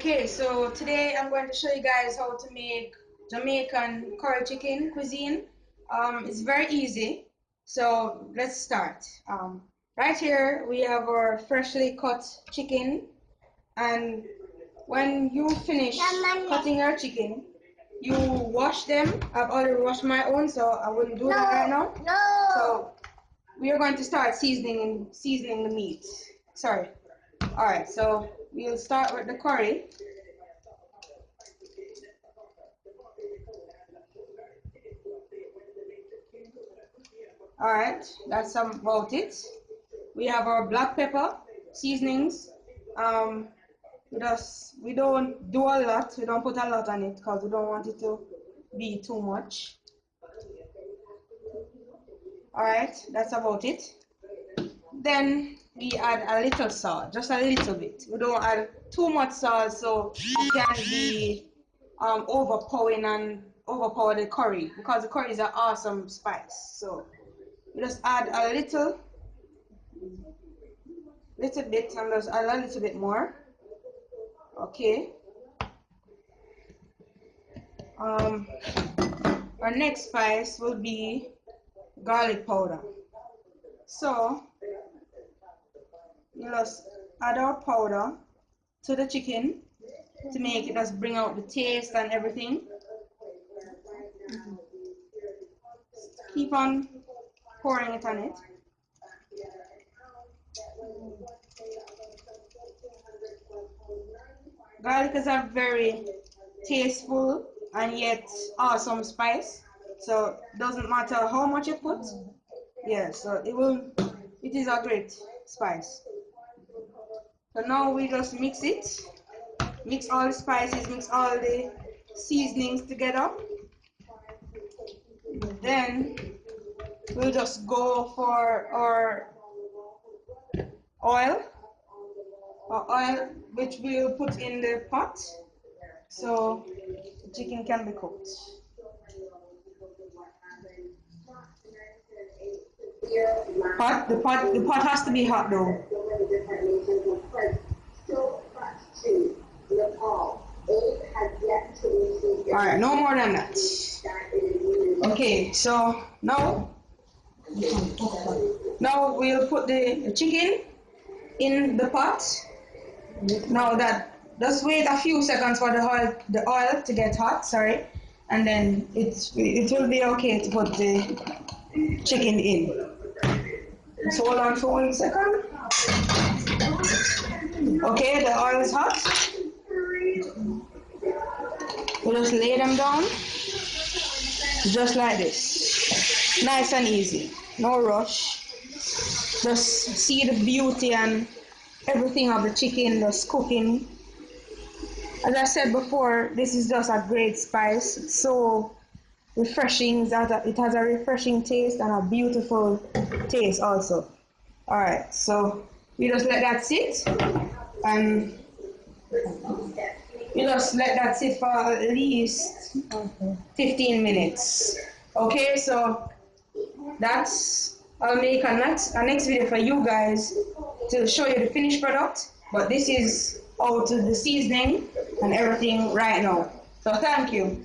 Okay, so today I'm going to show you guys how to make Jamaican curry chicken cuisine. It's very easy. So let's start. Right here we have our freshly cut chicken, and when you finish cutting your chicken, you wash them. I've already washed my own, so I wouldn't do that right now. So we are going to start seasoning the meat. Sorry. All right, so we'll start with the curry. All right, that's about it. We have our black pepper seasonings. We don't do a lot. We don't put a lot on it because we don't want it to be too much. All right, that's about it. Then we add a little salt, just a little bit. We don't add too much salt, so it can be overpower the curry, because the curry is an awesome spice. So we just add a little bit, and just add a little bit more. Okay. Our next spice will be garlic powder. So you just add our powder to the chicken to make it just bring out the taste and everything. Keep on pouring it on it. Garlic is a very tasteful and yet awesome spice. So it doesn't matter how much you put. Yeah, so it is a great spice. So now we just mix it. Mix all the spices, mix all the seasonings together. Then we'll just go for our oil, which we'll put in the pot so the chicken can be cooked. The pot has to be hot though. Alright, no more than that. Okay, so now we'll put the chicken in the pot. Now just wait a few seconds for the oil to get hot, sorry, and then it will be okay to put the chicken in. So hold on for 1 second. Okay, the oil is hot. We'll just lay them down, just like this. Nice and easy, no rush. Just see the beauty and everything of the chicken just cooking. As I said before, this is just a great spice. It's so refreshing. It has a refreshing taste and a beautiful taste also. All right, so we just let that sit, and we just let that sit for at least 15 minutes. Okay, so I'll make a next video for you guys to show you the finished product, but this is how to the seasoning and everything right now. So thank you.